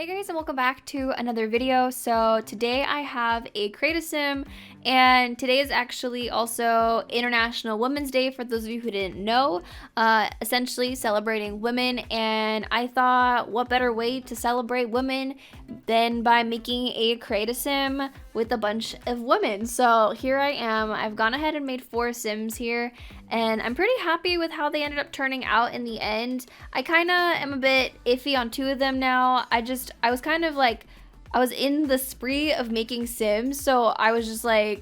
Hey guys, and welcome back to another video. So today I have a create-a-sim, and today is actually also International Women's Day for those of you who didn't know, essentially celebrating women. And I thought, what better way to celebrate women than by making a create-a-sim with a bunch of women. So here I am. I've gone ahead and made 4 sims here, and I'm pretty happy with how they ended up turning out in the end. I kind of am a bit iffy on 2 of them now. I was kind of like, I was in the spree of making sims, so I was just I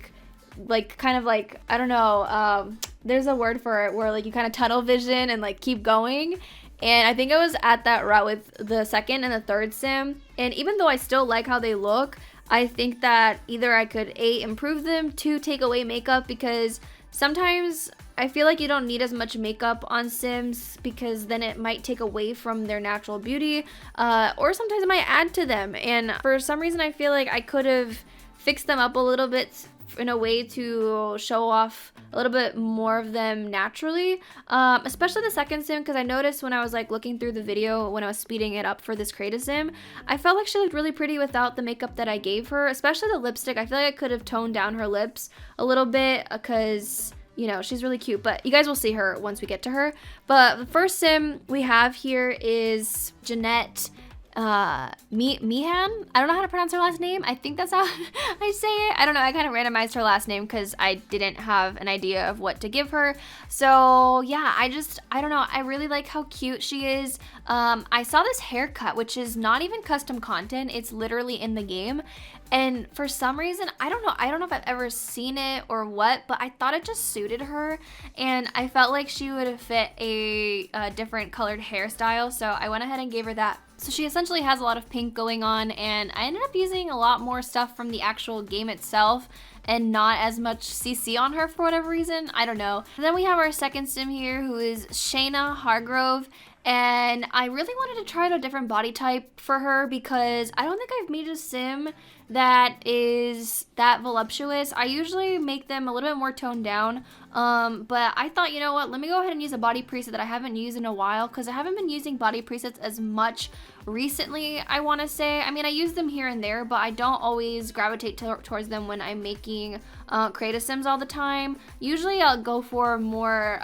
don't know, there's a word for it where like you kind of tunnel vision and like keep going. And I think I was at that route with the second and the third sim. And even though I still like how they look, I think that either I could A, improve them, 2, take away makeup, because sometimes I feel like you don't need as much makeup on sims because then it might take away from their natural beauty, or sometimes it might add to them. And for some reason I feel like I could have fixed them up a little bit in a way to show off a little bit more of them naturally, especially the second sim, because I noticed when I was like looking through the video when I was speeding it up for this create-a-sim, I felt like she looked really pretty without the makeup that I gave her, especially the lipstick. I feel like I could have toned down her lips a little bit because, you know, she's really cute, but you guys will see her once we get to her. But the first sim we have here is Jeanette Meehan. I don't know how to pronounce her last name. I think that's how I say it. I don't know. I kind of randomized her last name because I didn't have an idea of what to give her. So yeah, I don't know. I really like how cute she is. I saw this haircut, which is not even custom content. It's literally in the game. And for some reason, I don't know if I've ever seen it or what, but I thought it just suited her, and I felt like she would fit a different colored hairstyle, so I went ahead and gave her that. So she essentially has a lot of pink going on, and I ended up using a lot more stuff from the actual game itself and not as much CC on her for whatever reason. I don't know. And then we have our second sim here, who is Shayna Hargrove. And I really wanted to try out a different body type for her because I don't think I've made a sim that is that voluptuous. I usually make them a little bit more toned down, but I thought, you know what, let me go ahead and use a body preset that I haven't used in a while, because I haven't been using body presets as much recently, I want to say. I mean, I use them here and there, but I don't always gravitate towards them when I'm making create-a-sims all the time. Usually I'll go for more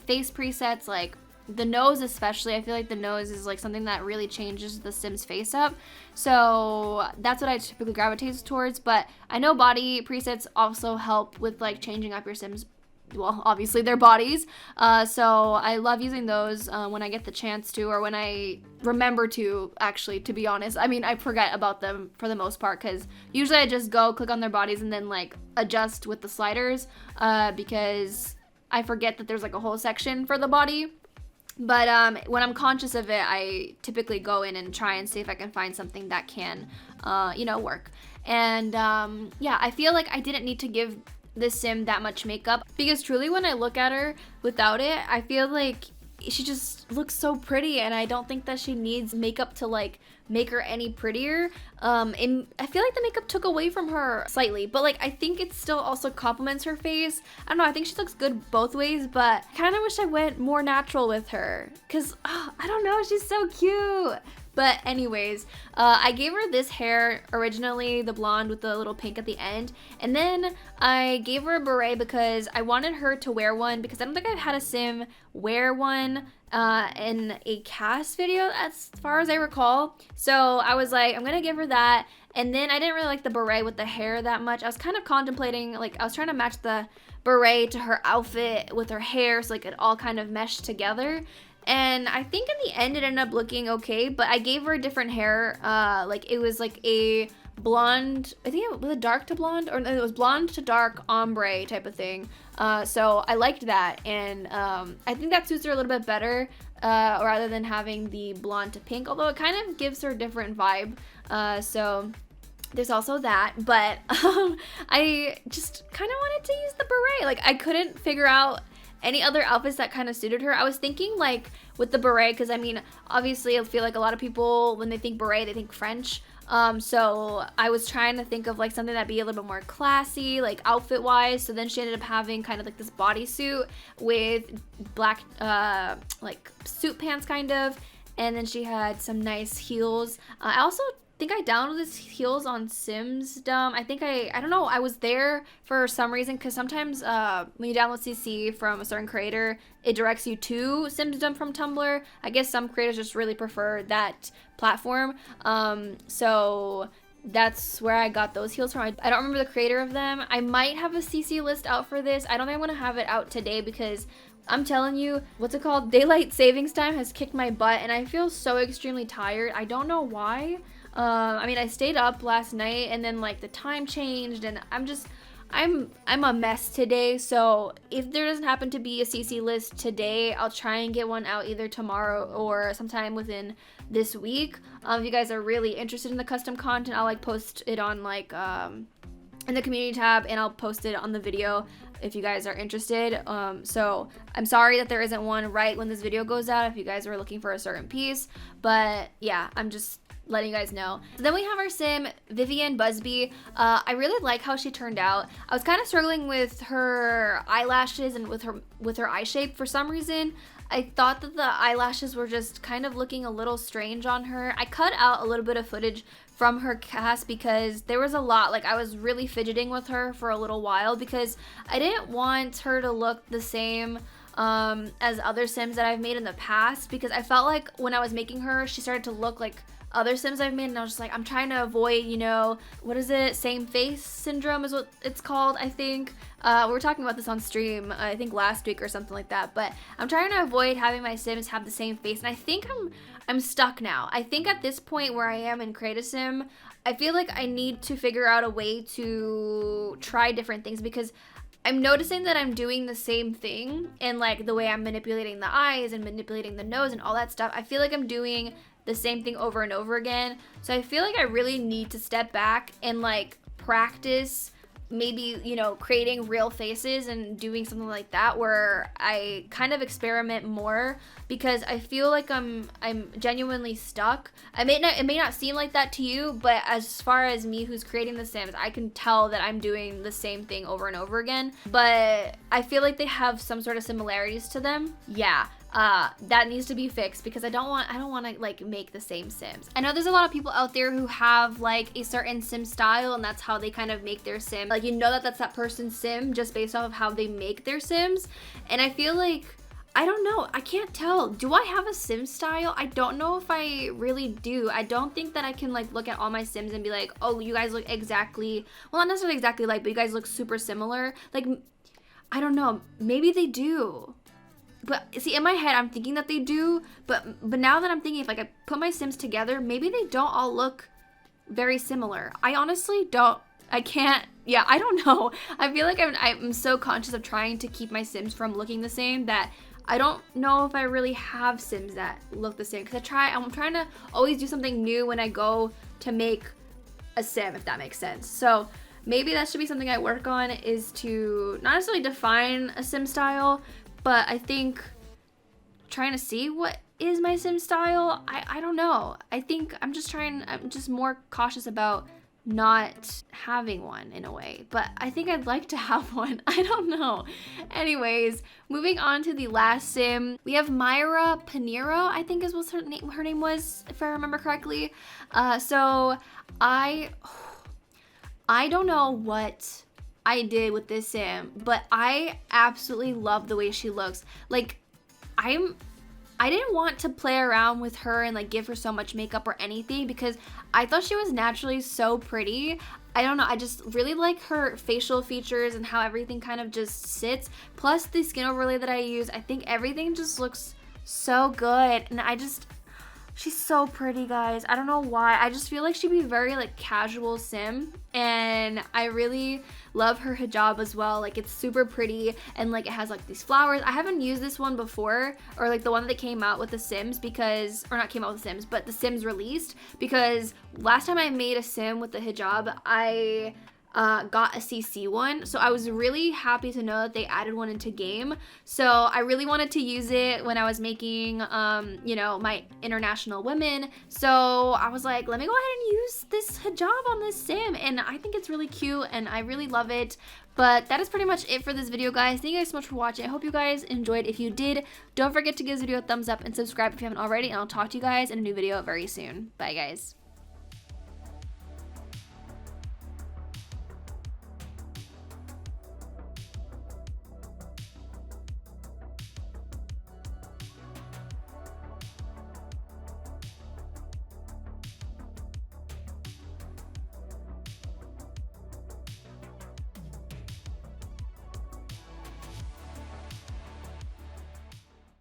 face presets, like the nose especially. I feel like the nose is like something that really changes the sim's face up, so that's what I typically gravitate towards. But I know body presets also help with like changing up your sims, well, obviously their bodies, so I love using those when I get the chance to, or when I remember to, actually, to be honest. I mean, I forget about them for the most part, because usually I just go click on their bodies and then like adjust with the sliders, because I forget that there's like a whole section for the body. But when I'm conscious of it, I typically go in and try and see if I can find something that can, work. And yeah, I feel like I didn't need to give this sim that much makeup, because truly when I look at her without it, I feel like she just looks so pretty, and I don't think that she needs makeup to like make her any prettier. And I feel like the makeup took away from her slightly, but like I think it still also complements her face. I don't know, I think she looks good both ways, but I kind of wish I went more natural with her, because I don't know, she's so cute. But anyways, I gave her this hair originally, the blonde with the little pink at the end, and then I gave her a beret because I wanted her to wear one, because I don't think I've had a sim wear one in a cast video as far as I recall. So I was like, I'm gonna give her that. And then I didn't really like the beret with the hair that much. I was kind of contemplating, like I was trying to match the beret to her outfit with her hair so like it all kind of meshed together. And I think in the end it ended up looking okay, but I gave her a different hair. Like it was like a blonde, I think it was a dark to blonde, or it was blonde to dark ombre type of thing. So I liked that, and I think that suits her a little bit better, rather than having the blonde to pink, although it kind of gives her a different vibe. So there's also that, but I just kind of wanted to use the beret. Like I couldn't figure out any other outfits that kind of suited her. I was thinking like with the beret, because I mean, obviously I feel like a lot of people, when they think beret, they think French. So I was trying to think of like something that'd be a little bit more classy, like outfit wise. So then she ended up having kind of like this bodysuit with black like suit pants kind of, And then she had some nice heels. I also think I downloaded these heels on Simsdom. I don't know, I was there for some reason, because sometimes when you download CC from a certain creator, it directs you to Simsdom from Tumblr. I guess some creators just really prefer that platform. So that's where I got those heels from. I don't remember the creator of them. I might have a CC list out for this. I don't think I'm gonna have it out today, because I'm telling you, what's it called? Daylight savings time has kicked my butt, and I feel so extremely tired. I don't know why. I mean, I stayed up last night, and then like the time changed, and I'm a mess today. So if there doesn't happen to be a CC list today, I'll try and get one out either tomorrow or sometime within this week. If you guys are really interested in the custom content, I'll like post it on like in the community tab, and I'll post it on the video if you guys are interested. So I'm sorry that there isn't one right when this video goes out if you guys are looking for a certain piece, but yeah, I'm just letting you guys know. So then we have our sim, Vivian Busby. I really like how she turned out. I was kind of struggling with her eyelashes and with her eye shape for some reason. I thought that the eyelashes were just kind of looking a little strange on her. I cut out a little bit of footage from her cast because there was a lot. Like, I was really fidgeting with her for a little while because I didn't want her to look the same as other sims that I've made in the past, because I felt like when I was making her, she started to look like other sims I've made, and I was just like, I'm trying to avoid, you know, what is it, same face syndrome is what it's called, I think. We were talking about this on stream, I think last week or something like that, but I'm trying to avoid having my sims have the same face, and I think I'm stuck now. I think at this point where I am in Create a Sim, I feel like I need to figure out a way to try different things, because I'm noticing that I'm doing the same thing, and like the way I'm manipulating the eyes and manipulating the nose and all that stuff, I feel like I'm doing the same thing over and over again. So I feel like I really need to step back and like practice maybe, you know, creating real faces and doing something like that where I kind of experiment more, because I feel like I'm genuinely stuck. It may not seem like that to you, but as far as me who's creating the sims, I can tell that I'm doing the same thing over and over again, but I feel like they have some sort of similarities to them. Yeah. That needs to be fixed, because I don't want to like make the same sims. I know there's a lot of people out there who have like a certain sim style, and that's how they kind of make their sim. Like, you know that's that person's sim just based off of how they make their sims. And I feel like, I don't know, I can't tell. Do I have a sim style? I don't know if I really do. I don't think that I can like look at all my sims and be like, oh, you guys look exactly, well, not necessarily exactly like, but you guys look super similar. Like, I don't know, maybe they do. But see, in my head, I'm thinking that they do, but now that I'm thinking, if like I put my sims together, maybe they don't all look very similar. I honestly don't, I can't, yeah, I don't know. I feel like I'm so conscious of trying to keep my sims from looking the same that I don't know if I really have sims that look the same, because I'm trying to always do something new when I go to make a sim, if that makes sense. So maybe that should be something I work on, is to not necessarily define a sim style, but I think trying to see what is my sim style, I don't know. I think I'm just more cautious about not having one in a way, but I think I'd like to have one. I don't know. Anyways, moving on to the last sim, we have Myra Pinero, I think is what her name was, if I remember correctly. So I don't know what I did with this sim, but I absolutely love the way she looks. Like, I didn't want to play around with her and like give her so much makeup or anything, because I thought she was naturally so pretty. I don't know, I just really like her facial features and how everything kind of just sits. Plus the skin overlay that I use, I think everything just looks so good, and she's so pretty, guys. I don't know why. I just feel like she'd be very like casual sim, and I really love her hijab as well. Like, it's super pretty, and like it has like these flowers. I haven't used this one before, or like the one that came out with the Sims, because, or not came out with the Sims, but the Sims released, because last time I made a sim with the hijab, I got a CC one. So I was really happy to know that they added one into game. So I really wanted to use it when I was making, you know, my international women. So I was like, let me go ahead and use this hijab on this sim. And I think it's really cute and I really love it. But that is pretty much it for this video, guys. Thank you guys so much for watching. I hope you guys enjoyed. If you did, don't forget to give this video a thumbs up and subscribe if you haven't already. And I'll talk to you guys in a new video very soon. Bye, guys.